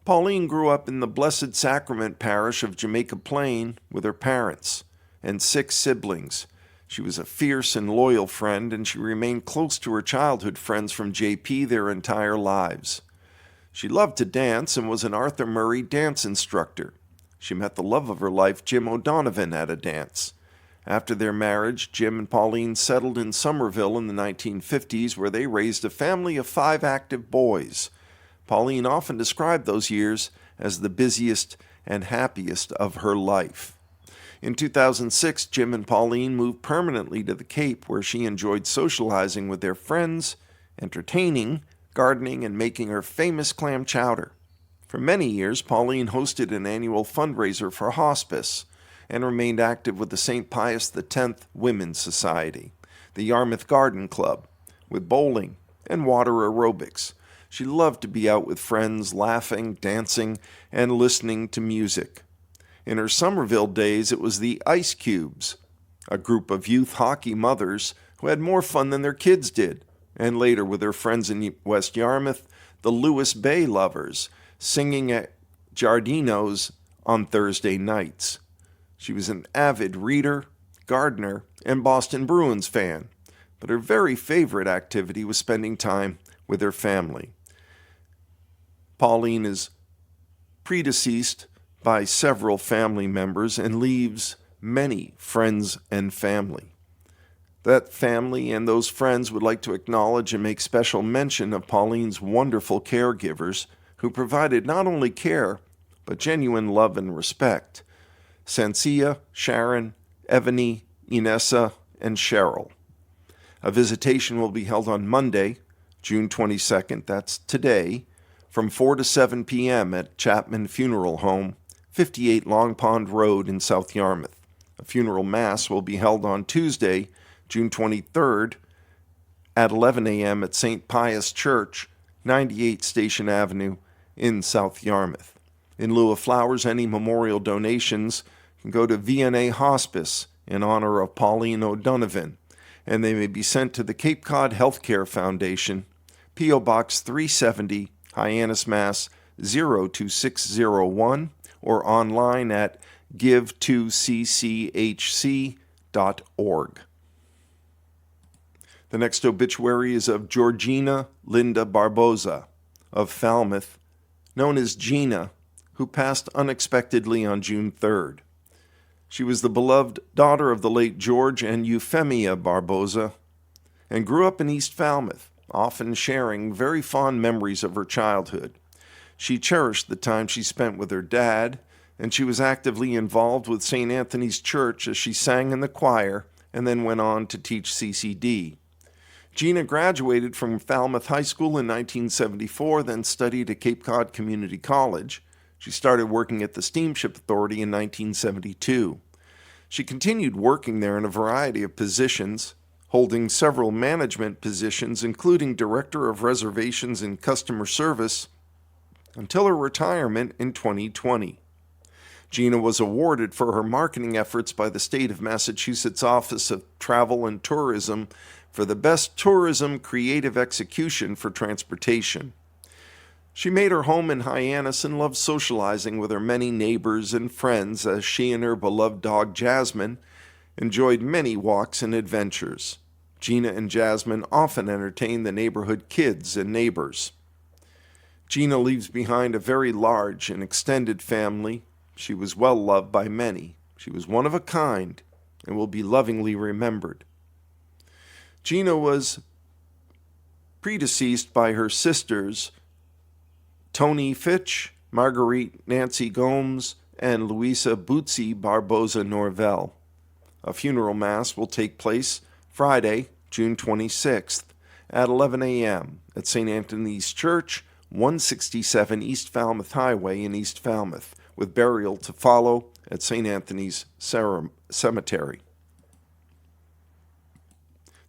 Pauline grew up in the Blessed Sacrament parish of Jamaica Plain with her parents and 6 siblings. She was a fierce and loyal friend, and she remained close to her childhood friends from JP their entire lives. She loved to dance and was an Arthur Murray dance instructor. She met the love of her life, Jim O'Donovan, at a dance. After their marriage, Jim and Pauline settled in Somerville in the 1950s, where they raised a family of 5 active boys. Pauline often described those years as the busiest and happiest of her life. In 2006, Jim and Pauline moved permanently to the Cape, where she enjoyed socializing with their friends, entertaining, gardening, and making her famous clam chowder. For many years, Pauline hosted an annual fundraiser for hospice and remained active with the St. Pius X Women's Society, the Yarmouth Garden Club, with bowling and water aerobics. She loved to be out with friends, laughing, dancing, and listening to music. In her Somerville days, it was the Ice Cubes, a group of youth hockey mothers who had more fun than their kids did, and later with her friends in West Yarmouth, the Lewis Bay Lovers, singing at Giardino's on Thursday nights. She was an avid reader, gardener, and Boston Bruins fan, but her very favorite activity was spending time with her family. Pauline is predeceased by several family members and leaves many friends and family. That family and those friends would like to acknowledge and make special mention of Pauline's wonderful caregivers who provided not only care, but genuine love and respect. Sansia, Sharon, Ebony, Inessa, and Cheryl. A visitation will be held on Monday, June 22nd, that's today, from 4 to 7 p.m. at Chapman Funeral Home, 58 Long Pond Road in South Yarmouth. A funeral mass will be held on Tuesday, June 23rd, at 11 a.m. at St. Pius Church, 98 Station Avenue in South Yarmouth. In lieu of flowers, any memorial donations can go to VNA Hospice in honor of Pauline O'Donovan, and they may be sent to the Cape Cod Healthcare Foundation, P.O. Box 370, Hyannis, Mass. 02601, or online at give2cchc.org. The next obituary is of Georgina Linda Barboza of Falmouth, known as Gina, who passed unexpectedly on June 3rd. She was the beloved daughter of the late George and Euphemia Barboza and grew up in East Falmouth, often sharing very fond memories of her childhood. She cherished the time she spent with her dad, and she was actively involved with St. Anthony's Church as she sang in the choir and then went on to teach CCD. Gina graduated from Falmouth High School in 1974, then studied at Cape Cod Community College. She started working at the Steamship Authority in 1972. She continued working there in a variety of positions, holding several management positions, including Director of Reservations and Customer Service, until her retirement in 2020. Gina was awarded for her marketing efforts by the State of Massachusetts Office of Travel and Tourism for the Best Tourism Creative Execution for Transportation. She made her home in Hyannis and loved socializing with her many neighbors and friends as she and her beloved dog Jasmine enjoyed many walks and adventures. Gina and Jasmine often entertained the neighborhood kids and neighbors. Gina leaves behind a very large and extended family. She was well loved by many. She was one of a kind and will be lovingly remembered. Gina was predeceased by her sisters, Tony Fitch, Marguerite Nancy Gomes, and Louisa Bootsy Barboza Norvell. A funeral mass will take place Friday, June 26th at 11 a.m. at St. Anthony's Church, 167 East Falmouth Highway in East Falmouth, with burial to follow at St. Anthony's Cemetery.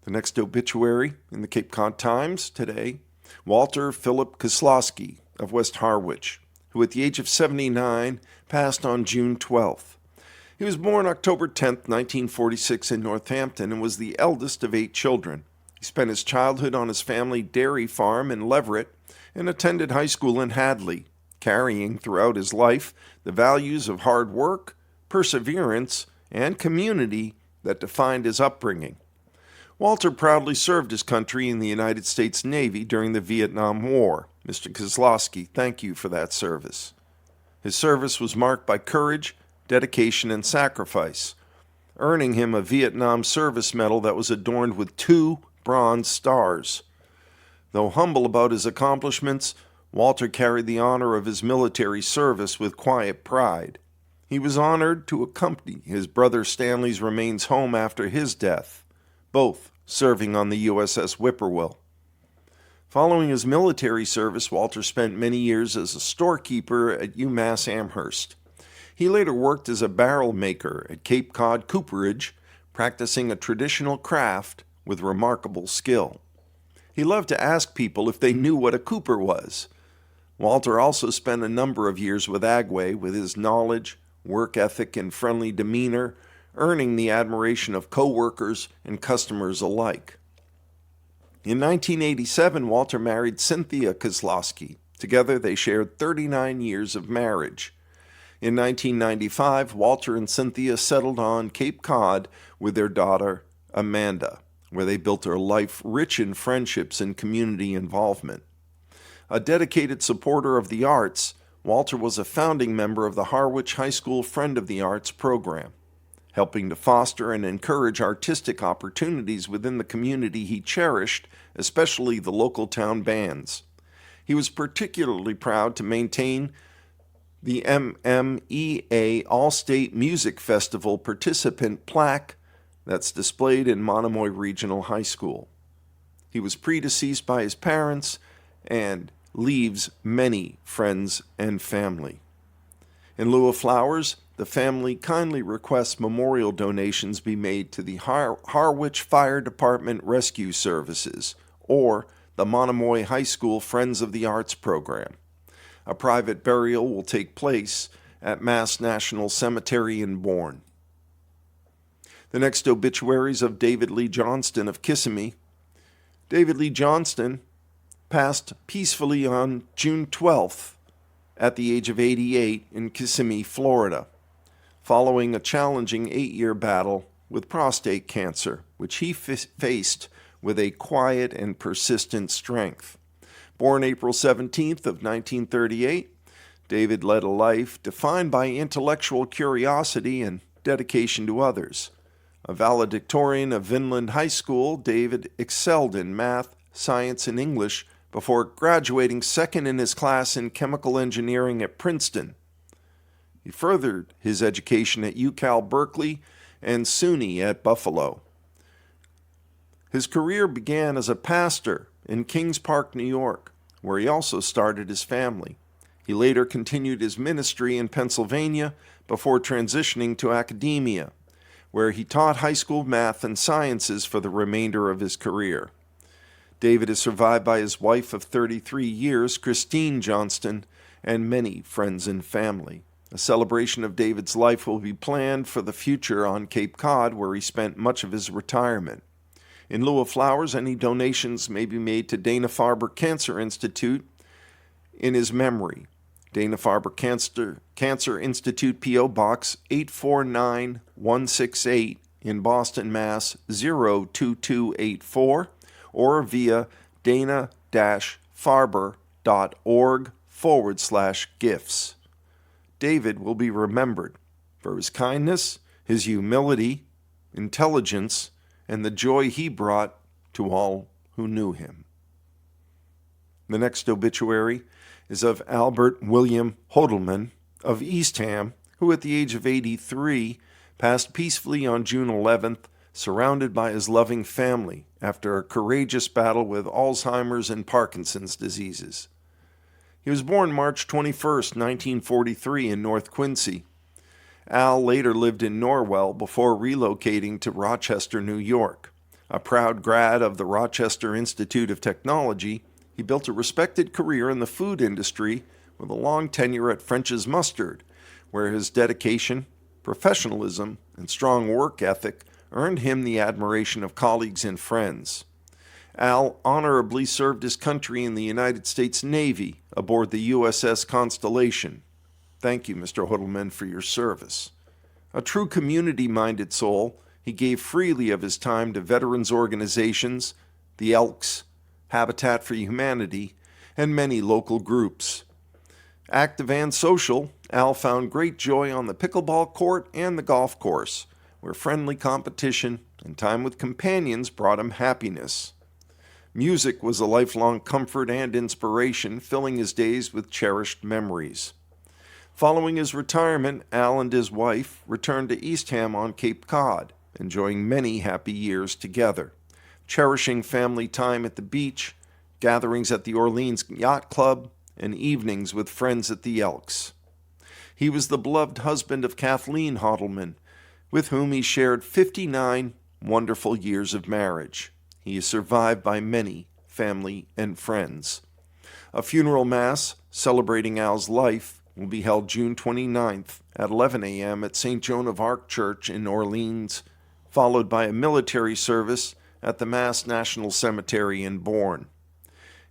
The next obituary in the Cape Cod Times today, Walter Philip Kozlowski of West Harwich, who at the age of 79 passed on June 12th. He was born October 10, 1946 in Northampton and was the eldest of 8 children. He spent his childhood on his family dairy farm in Leverett and attended high school in Hadley, carrying throughout his life the values of hard work, perseverance, and community that defined his upbringing. Walter proudly served his country in the United States Navy during the Vietnam War. Mr. Kozlowski, thank you for that service. His service was marked by courage, dedication, and sacrifice, earning him a Vietnam Service Medal that was adorned with 2 bronze stars. Though humble about his accomplishments, Walter carried the honor of his military service with quiet pride. He was honored to accompany his brother Stanley's remains home after his death, both serving on the USS Whippoorwill. Following his military service, Walter spent many years as a storekeeper at UMass Amherst. He later worked as a barrel maker at Cape Cod Cooperage, practicing a traditional craft with remarkable skill. He loved to ask people if they knew what a cooper was. Walter also spent a number of years with Agway with his knowledge, work ethic, and friendly demeanor, earning the admiration of co-workers and customers alike. In 1987, Walter married Cynthia Kozlowski. Together, they shared 39 years of marriage. In 1995, Walter and Cynthia settled on Cape Cod with their daughter, Amanda, where they built a life rich in friendships and community involvement. A dedicated supporter of the arts, Walter was a founding member of the Harwich High School Friend of the Arts program, helping to foster and encourage artistic opportunities within the community he cherished, especially the local town bands. He was particularly proud to maintain the MMEA All-State Music Festival participant plaque that's displayed in Monomoy Regional High School. He was predeceased by his parents and leaves many friends and family. In lieu of flowers, the family kindly requests memorial donations be made to the Harwich Fire Department Rescue Services or the Monomoy High School Friends of the Arts program. A private burial will take place at Mass National Cemetery in Bourne. The next obituaries of David Lee Johnston of Kissimmee. David Lee Johnston passed peacefully on June 12th at the age of 88 in Kissimmee, Florida, following a challenging 8-year battle with prostate cancer, which he faced with a quiet and persistent strength. Born April 17th of 1938, David led a life defined by intellectual curiosity and dedication to others. A valedictorian of Vinland High School, David excelled in math, science, and English before graduating second in his class in chemical engineering at Princeton. He furthered his education at UCal Berkeley and SUNY at Buffalo. His career began as a pastor in Kings Park, New York, where he also started his family. He later continued his ministry in Pennsylvania before transitioning to academia, where he taught high school math and sciences for the remainder of his career. David is survived by his wife of 33 years, Christine Johnston, and many friends and family. A celebration of David's life will be planned for the future on Cape Cod, where he spent much of his retirement. In lieu of flowers, any donations may be made to Dana-Farber Cancer Institute in his memory. Dana-Farber Cancer Institute, P.O. Box 849168 in Boston, Mass. 02284, or via dana-farber.org/gifts. David will be remembered for his kindness, his humility, intelligence, and the joy he brought to all who knew him. The next obituary is of Albert William Hodelman of Eastham, who at the age of 83 passed peacefully on June 11th, surrounded by his loving family after a courageous battle with Alzheimer's and Parkinson's diseases. He was born March 21st, 1943 in North Quincy. Al later lived in Norwell before relocating to Rochester, New York. A proud grad of the Rochester Institute of Technology, he built a respected career in the food industry with a long tenure at French's Mustard, where his dedication, professionalism, and strong work ethic earned him the admiration of colleagues and friends. Al honorably served his country in the United States Navy aboard the USS Constellation. Thank you, Mr. Hodelman, for your service. A true community-minded soul, he gave freely of his time to veterans organizations, the Elks, Habitat for Humanity, and many local groups. Active and social, Al found great joy on the pickleball court and the golf course, where friendly competition and time with companions brought him happiness. Music was a lifelong comfort and inspiration, filling his days with cherished memories. Following his retirement, Al and his wife returned to Eastham on Cape Cod, enjoying many happy years together, cherishing family time at the beach, gatherings at the Orleans Yacht Club, and evenings with friends at the Elks. He was the beloved husband of Kathleen Hodelman, with whom he shared 59 wonderful years of marriage. He is survived by many family and friends. A funeral mass celebrating Al's life will be held June 29th at 11 a.m. at St. Joan of Arc Church in Orleans, followed by a military service at the Mass National Cemetery in Bourne.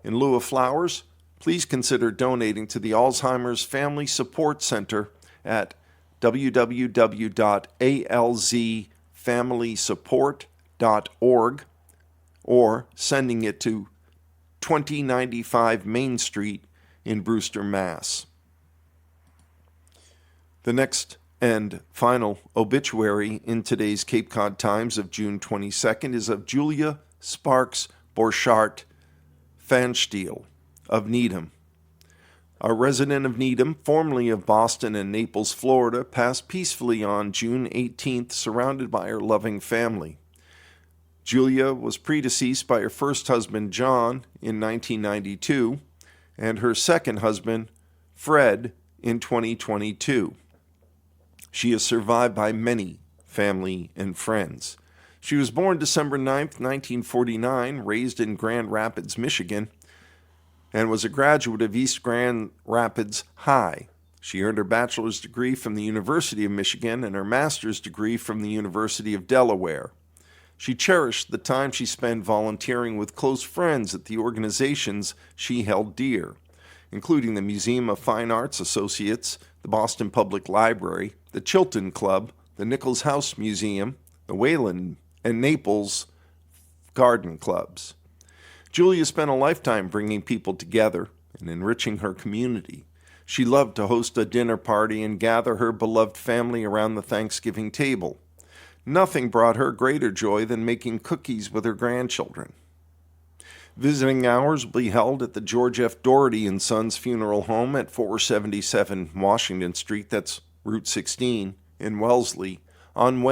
In lieu of flowers, please consider donating to the Alzheimer's Family Support Center at www.alzfamilysupport.org or sending it to 2095 Main Street in Brewster, Mass. The next and final obituary in today's Cape Cod Times of June 22nd is of Julia Sparks Borchardt Pfanstiel of Needham. A resident of Needham, formerly of Boston and Naples, Florida, passed peacefully on June 18th, surrounded by her loving family. Julia was predeceased by her first husband, John, in 1992, and her second husband, Fred, in 2022. She is survived by many family and friends. She was born December 9th, 1949, raised in Grand Rapids, Michigan, and was a graduate of East Grand Rapids High. She earned her bachelor's degree from the University of Michigan and her master's degree from the University of Delaware. She cherished the time she spent volunteering with close friends at the organizations she held dear, including the Museum of Fine Arts Associates, the Boston Public Library, the Chilton Club, the Nichols House Museum, the Wayland and Naples Garden Clubs. Julia spent a lifetime bringing people together and enriching her community. She loved to host a dinner party and gather her beloved family around the Thanksgiving table. Nothing brought her greater joy than making cookies with her grandchildren. Visiting hours will be held at the George F. Doherty and Sons Funeral Home at 477 Washington Street, that's Route 16, in Wellesley, on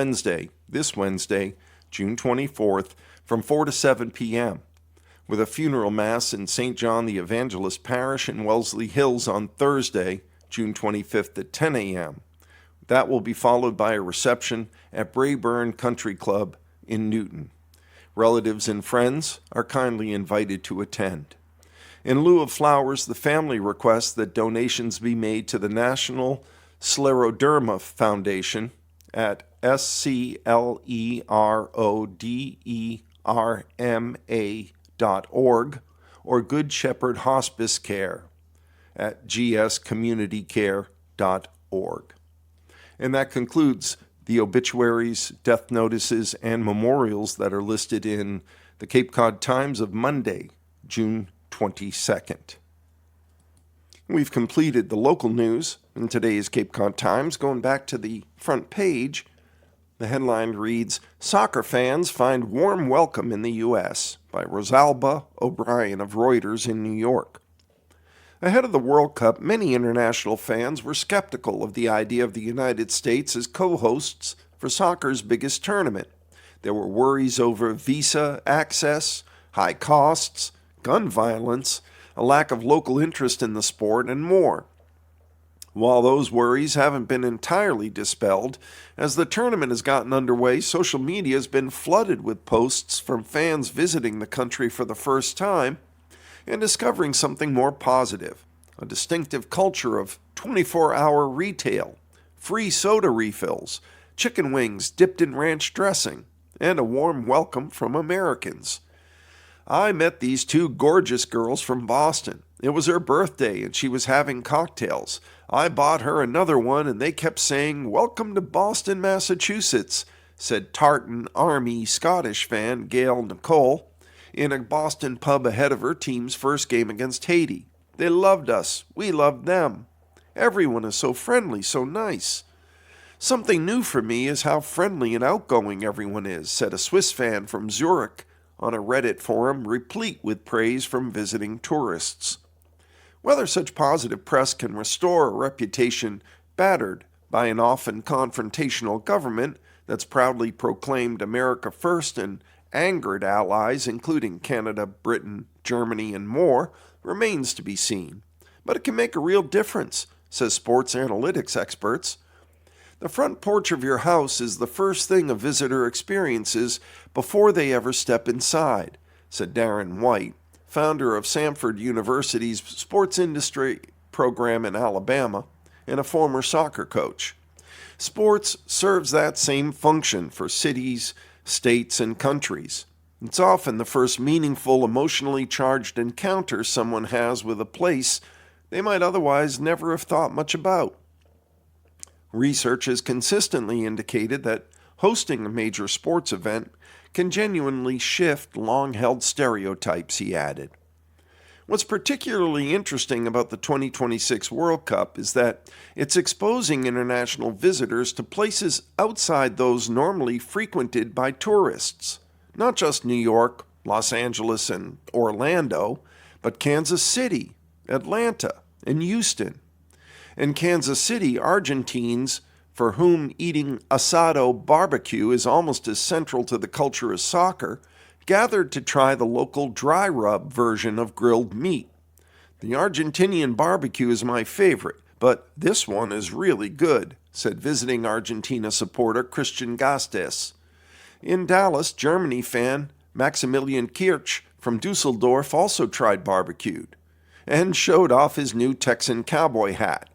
this Wednesday, June 24th, from 4 to 7 p.m., with a funeral mass in St. John the Evangelist Parish in Wellesley Hills on Thursday, June 25th at 10 a.m. That will be followed by a reception at Brayburn Country Club in Newton. Relatives and friends are kindly invited to attend. In lieu of flowers, the family requests that donations be made to the National Scleroderma Foundation at scleroderma.org or Good Shepherd Hospice Care at gscommunitycare.org. And that concludes the obituaries, death notices, and memorials that are listed in the Cape Cod Times of Monday, June 22nd. We've completed the local news in today's Cape Cod Times. Going back to the front page, the headline reads, "Soccer fans find warm welcome in the U.S." by Rosalba O'Brien of Reuters in New York. Ahead of the World Cup, many international fans were skeptical of the idea of the United States as co-hosts for soccer's biggest tournament. There were worries over visa access, high costs, gun violence, a lack of local interest in the sport, and more. While those worries haven't been entirely dispelled, as the tournament has gotten underway, social media has been flooded with posts from fans visiting the country for the first time and discovering something more positive, a distinctive culture of 24-hour retail, free soda refills, chicken wings dipped in ranch dressing, and a warm welcome from Americans. I met these two gorgeous girls from Boston. It was her birthday and she was having cocktails. I bought her another one and they kept saying, "Welcome to Boston, Massachusetts," said Tartan Army Scottish fan Gail Nicole in a Boston pub ahead of her team's first game against Haiti. "They loved us. We loved them. Everyone is so friendly, so nice. Something new for me is how friendly and outgoing everyone is," said a Swiss fan from Zurich on a Reddit forum replete with praise from visiting tourists. Whether such positive press can restore a reputation battered by an often confrontational government that's proudly proclaimed America first and angered allies, including Canada, Britain, Germany, and more, remains to be seen. But it can make a real difference, says sports analytics experts. The front porch of your house is the first thing a visitor experiences before they ever step inside, said Darren White, founder of Samford University's sports industry program in Alabama and a former soccer coach. Sports serves that same function for cities, states, and countries. It's often the first meaningful, emotionally charged encounter someone has with a place they might otherwise never have thought much about. Research has consistently indicated that hosting a major sports event can genuinely shift long-held stereotypes, he added. What's particularly interesting about the 2026 World Cup is that it's exposing international visitors to places outside those normally frequented by tourists. Not just New York, Los Angeles, and Orlando, but Kansas City, Atlanta, and Houston. In Kansas City, Argentines, for whom eating asado barbecue is almost as central to the culture as soccer, gathered to try the local dry rub version of grilled meat. The Argentinian barbecue is my favorite, but this one is really good, said visiting Argentina supporter Christian Gastes. In Dallas, Germany fan Maximilian Kirch from Dusseldorf also tried barbecued and showed off his new Texan cowboy hat.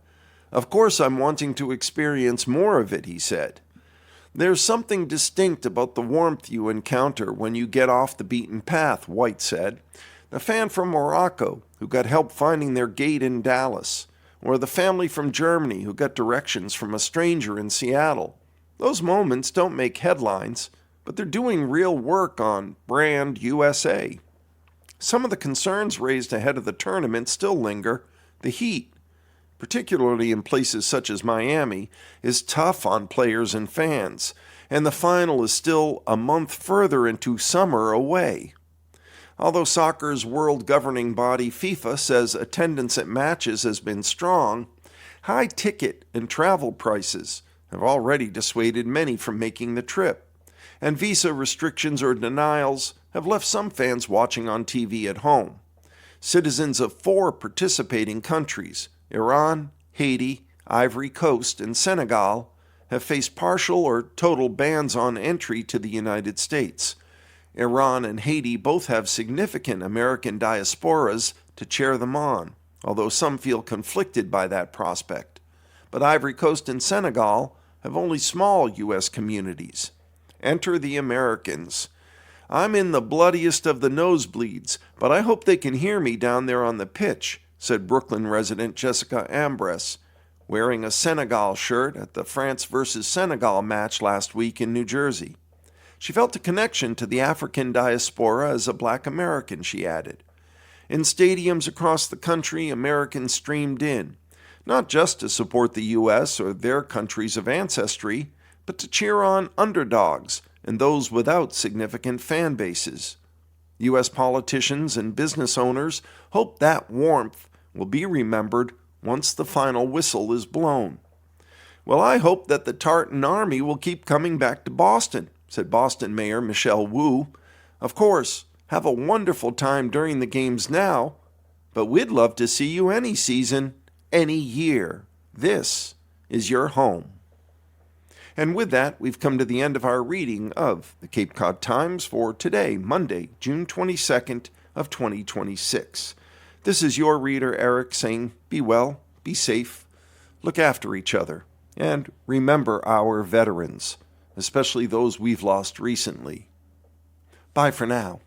Of course, I'm wanting to experience more of it, he said. There's something distinct about the warmth you encounter when you get off the beaten path, White said. The fan from Morocco who got help finding their gate in Dallas, or the family from Germany who got directions from a stranger in Seattle. Those moments don't make headlines, but they're doing real work on Brand USA. Some of the concerns raised ahead of the tournament still linger. The heat, particularly in places such as Miami, is tough on players and fans, and the final is still a month further into summer away. Although soccer's world governing body FIFA says attendance at matches has been strong, high ticket and travel prices have already dissuaded many from making the trip, and visa restrictions or denials have left some fans watching on TV at home. Citizens of 4 participating countries, Iran, Haiti, Ivory Coast, and Senegal, have faced partial or total bans on entry to the United States. Iran and Haiti both have significant American diasporas to cheer them on, although some feel conflicted by that prospect. But Ivory Coast and Senegal have only small U.S. communities. Enter the Americans. I'm in the bloodiest of the nosebleeds, but I hope they can hear me down there on the pitch, said Brooklyn resident Jessica Ambrose, wearing a Senegal shirt at the France versus Senegal match last week in New Jersey. She felt a connection to the African diaspora as a Black American, she added. In stadiums across the country, Americans streamed in, not just to support the U.S. or their countries of ancestry, but to cheer on underdogs and those without significant fan bases. U.S. politicians and business owners hope that warmth will be remembered once the final whistle is blown. Well, I hope that the Tartan Army will keep coming back to Boston, said Boston Mayor Michelle Wu. Of course, have a wonderful time during the games now, but we'd love to see you any season, any year. This is your home. And with that, we've come to the end of our reading of the Cape Cod Times for today, Monday, June 22nd of 2026. This is your reader, Eric, saying, be well, be safe, look after each other, and remember our veterans, especially those we've lost recently. Bye for now.